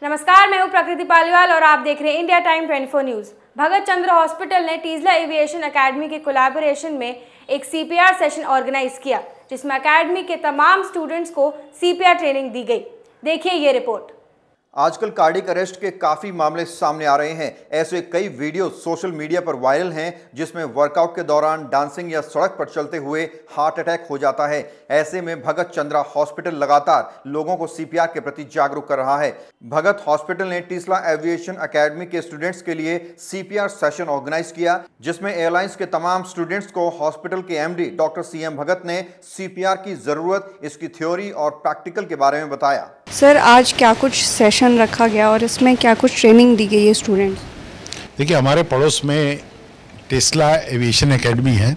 नमस्कार, मैं हूं प्रकृति पालीवाल और आप देख रहे हैं इंडिया टाइम 24 न्यूज़। भगत चंद्र हॉस्पिटल ने टीजला एविएशन एकेडमी के कोलैबोरेशन में एक सीपीआर सेशन ऑर्गेनाइज किया, जिसमें एकेडमी के तमाम स्टूडेंट्स को सीपीआर ट्रेनिंग दी गई। देखिए ये रिपोर्ट। आजकल कार्डियक अरेस्ट के काफी मामले सामने आ रहे हैं। ऐसे कई वीडियो सोशल मीडिया पर वायरल हैं जिसमें वर्कआउट के दौरान डांसिंग या सड़क पर चलते हुए हार्ट अटैक हो जाता है। ऐसे में भगत चंद्रा हॉस्पिटल लगातार लोगों को सीपीआर के प्रति जागरूक कर रहा है। भगत हॉस्पिटल ने टीजला एविएशन एकेडमी के स्टूडेंट्स के लिए सीपीआर सेशन ऑर्गेनाइज किया, जिसमें एयरलाइंस के तमाम स्टूडेंट्स को हॉस्पिटल के एमडी डॉक्टर सीएम भगत ने सीपीआर की जरूरत, इसकी थ्योरी और प्रैक्टिकल के बारे में बताया। सर, आज क्या कुछ सेशन रखा गया और इसमें क्या कुछ ट्रेनिंग दी गई है स्टूडेंट्स? देखिए, हमारे पड़ोस में टेस्ला एविएशन एकेडमी है,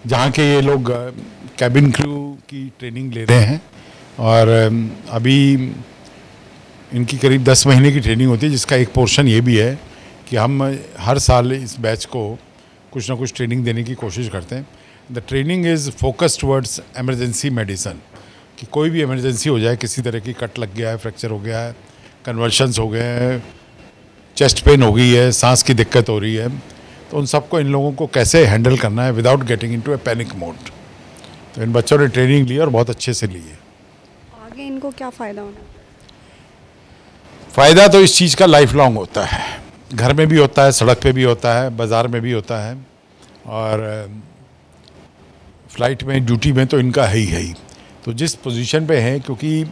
जहाँ के ये लोग कैबिन क्रू की ट्रेनिंग ले रहे हैं और अभी इनकी करीब 10 महीने की ट्रेनिंग होती है, जिसका एक पोर्शन ये भी है कि हम हर साल इस बैच को कुछ ना कुछ ट्रेनिंग देने की कोशिश करते हैं। The training is focused towards emergency medicine, कि कोई भी इमरजेंसी हो जाए, किसी तरह की कट लग गया है, फ्रैक्चर हो गया है, कन्वर्शंस हो गए हैं, चेस्ट पेन हो गई है, सांस की दिक्कत हो रही है, तो उन सबको, इन लोगों को कैसे हैंडल करना है विदाउट गेटिंग इनटू ए पैनिक मोड। तो इन बच्चों ने ट्रेनिंग ली और बहुत अच्छे से ली है। आगे इनको क्या फ़ायदा होना? फ़ायदा तो इस चीज़ का लाइफ लॉन्ग होता है। घर में भी होता है, सड़क पे भी होता है, बाज़ार में भी होता है, और फ्लाइट में, ड्यूटी में तो इनका है ही। तो जिस पोजीशन पे हैं, क्योंकि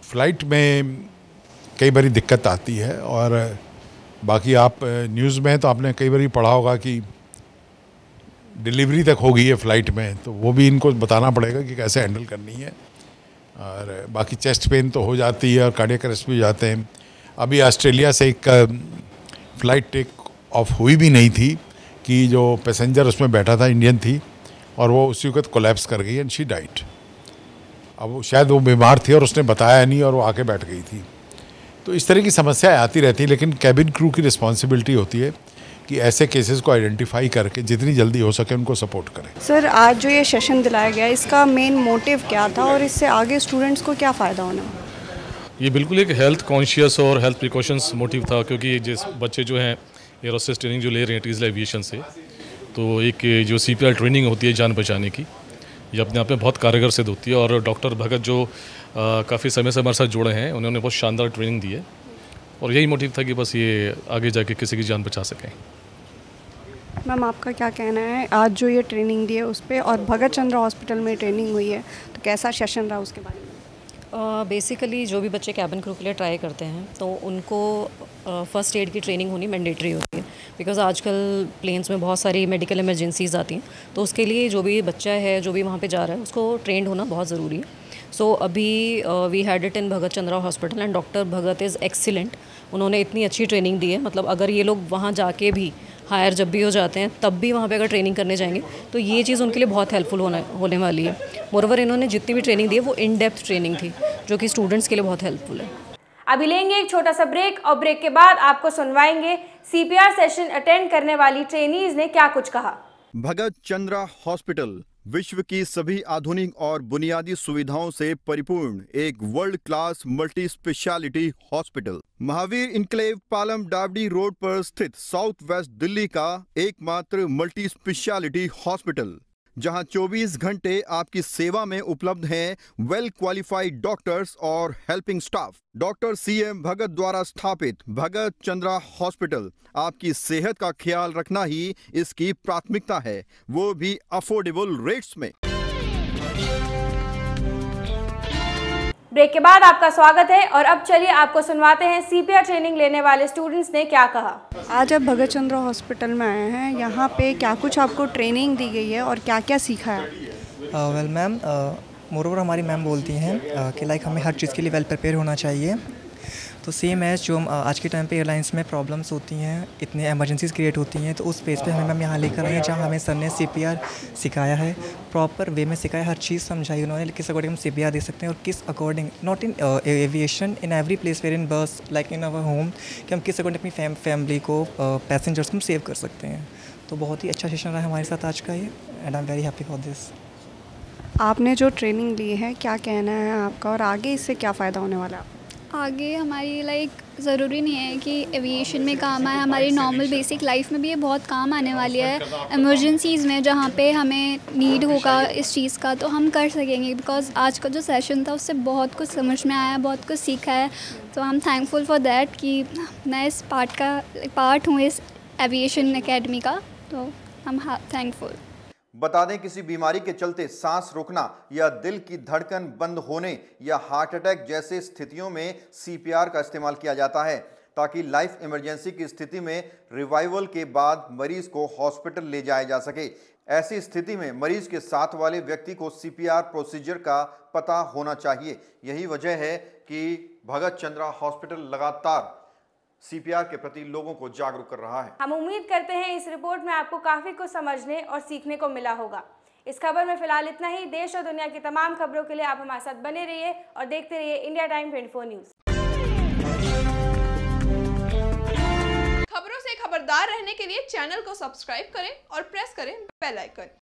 फ़्लाइट में कई बारी दिक्कत आती है, और बाकी आप न्यूज़ में तो आपने कई बारी पढ़ा होगा कि डिलीवरी तक हो गई है फ़्लाइट में, तो वो भी इनको बताना पड़ेगा कि कैसे हैंडल करनी है। और बाकी चेस्ट पेन तो हो जाती है और कार्डियक अरेस्ट भी हो जाते हैं। अभी ऑस्ट्रेलिया से एक फ़्लाइट टेक ऑफ हुई भी नहीं थी कि जो पैसेंजर उसमें बैठा था इंडियन थी, और वो उसी वक्त कोलैप्स कर गई एंड शी डाइट। अब शायद वो बीमार थी और उसने बताया नहीं और वो आके बैठ गई थी। तो इस तरह की समस्याएं आती रहती हैं, लेकिन कैबिन क्रू की रिस्पॉन्सिबिलिटी होती है कि ऐसे केसेस को आइडेंटिफाई करके जितनी जल्दी हो सके उनको सपोर्ट करें। सर, आज जो ये सेशन दिलाया गया, इसका मेन मोटिव क्या था और इससे आगे स्टूडेंट्स को क्या फ़ायदा होना? ये बिल्कुल एक हेल्थ कॉन्शियस और हेल्थ प्रिकॉशंस मोटिव था, क्योंकि जिस बच्चे जो हैं एयर होस्टेस ट्रेनिंग जो ले रहे हैं टीजला एविएशन से, तो एक जो सीपीआर ट्रेनिंग होती है जान बचाने की, ये अपने आप में बहुत कारगर सिद्ध होती है। और डॉक्टर भगत जो काफ़ी समय से हमारे साथ जुड़े हैं, उन्होंने बहुत शानदार ट्रेनिंग दी है, और यही मोटिव था कि बस ये आगे जाके किसी की जान बचा सकें। मैम, आपका क्या कहना है आज जो ये ट्रेनिंग दी है उस पर, और भगत चंद्र हॉस्पिटल में ट्रेनिंग हुई है, तो कैसा सेशन रहा उसके बारे में? बेसिकली जो भी बच्चे कैबिन क्रू के लिए ट्राई करते हैं, तो उनको फ़र्स्ट एड की ट्रेनिंग होनी मैंडेटरी होती है, बिकॉज़ आजकल प्लेन्स में बहुत सारी मेडिकल इमरजेंसीज़ आती हैं, तो उसके लिए जो भी बच्चा है, जो भी वहाँ पे जा रहा है, उसको ट्रेंड होना बहुत ज़रूरी है। सो अभी we had it in Bhagat Chandra hospital and doctor Bhagat is excellent. उन्होंने इतनी अच्छी ट्रेनिंग दी है, मतलब अगर ये लोग वहाँ जाके भी हायर जब भी हो जाते हैं, तब भी वहाँ पे अगर ट्रेनिंग करने जाएंगे, तो ये चीज़ उनके लिए बहुत हेल्पफुल होने वाली है। मोरओवर इन्होंने जितनी भी ट्रेनिंग दी है वो इन डेप्थ ट्रेनिंग थी, जो कि स्टूडेंट्स के लिए बहुत हेल्पफुल है। अभी लेंगे एक छोटा सा ब्रेक, और ब्रेक के बाद आपको सुनवाएंगे सीपीआर सेशन अटेंड करने वाली ट्रेनीज ने क्या कुछ कहा। भगत चंद्रा हॉस्पिटल विश्व की सभी आधुनिक और बुनियादी सुविधाओं से परिपूर्ण एक world class multi specialty hospital, Mahavir enclave Palam डावडी रोड पर स्थित साउथ वेस्ट दिल्ली का एकमात्र मल्टी स्पेशलिटी हॉस्पिटल, जहां 24 घंटे आपकी सेवा में उपलब्ध हैं वेल क्वालिफाइड डॉक्टर्स और हेल्पिंग स्टाफ। डॉक्टर सीएम भगत द्वारा स्थापित भगत चंद्रा हॉस्पिटल आपकी सेहत का ख्याल रखना ही इसकी प्राथमिकता है, वो भी अफोर्डेबल रेट्स में। ब्रेक के बाद आपका स्वागत है, और अब चलिए आपको सुनवाते हैं सीपीआर ट्रेनिंग लेने वाले स्टूडेंट्स ने क्या कहा। आज आप भगत चंद्र हॉस्पिटल में आए हैं, यहाँ पे क्या कुछ आपको ट्रेनिंग दी गई है और क्या क्या सीखा है? वेल मैम, मोरोवर हमारी मैम बोलती हैं कि लाइक हमें हर चीज़ के लिए वेल प्रिपेयर होना चाहिए। तो सेम एज जो आज के टाइम पे एयरलाइंस में प्रॉब्लम्स होती हैं, इतने एमरजेंसीज क्रिएट होती हैं, तो उस पेज पे हमें मैम यहाँ लेकर आई हैं, जहाँ हमें सर ने सीपीआर सिखाया है, प्रॉपर वे में सिखाया, हर चीज़ समझाई उन्होंने, किस अकॉर्डिंग हम सीपीआर दे सकते हैं और किस according, not in aviation, in every place where in bus like in our home, कि हम किस अकॉर्डिंग अपनी फैमिली को, पैसेंजर्स को सेव कर सकते हैं। तो बहुत ही अच्छा सेशन रहा है हमारे साथ आज का ये, and I am very happy for this. आपने जो ट्रेनिंग ली है, क्या कहना है आपका और आगे इससे क्या फ़ायदा होने वाला है? आगे हमारी लाइक ज़रूरी नहीं है कि एविएशन में काम आए, हमारी नॉर्मल बेसिक लाइफ में भी ये बहुत काम आने वाली है। इमरजेंसीज़ में जहाँ पे हमें नीड होगा इस चीज़ का तो हम कर सकेंगे, बिकॉज़ आज का जो सेशन था उससे बहुत कुछ समझ में आया, बहुत कुछ सीखा है। तो हम थैंकफुल फॉर दैट कि मैं इस पार्ट हूँ इस एविएशन एकेडमी का, तो हम थैंकफुल। बता दें, किसी बीमारी के चलते सांस रुकना या दिल की धड़कन बंद होने या हार्ट अटैक जैसे स्थितियों में सीपीआर का इस्तेमाल किया जाता है, ताकि लाइफ इमरजेंसी की स्थिति में रिवाइवल के बाद मरीज को हॉस्पिटल ले जाया जा सके। ऐसी स्थिति में मरीज के साथ वाले व्यक्ति को सीपीआर प्रोसीजर का पता होना चाहिए। यही वजह है कि भगत चंद्रा हॉस्पिटल लगातार सीपीआर के प्रति लोगों को जागरूक कर रहा है। हम उम्मीद करते हैं इस रिपोर्ट में आपको काफी कुछ समझने और सीखने को मिला होगा। इस खबर में फिलहाल इतना ही। देश और दुनिया की तमाम खबरों के लिए आप हमारे साथ बने रहिए और देखते रहिए इंडिया टाइम 24 न्यूज। खबरों से खबरदार रहने के लिए चैनल को सब्सक्राइब करें और प्रेस करें बेल आइकन।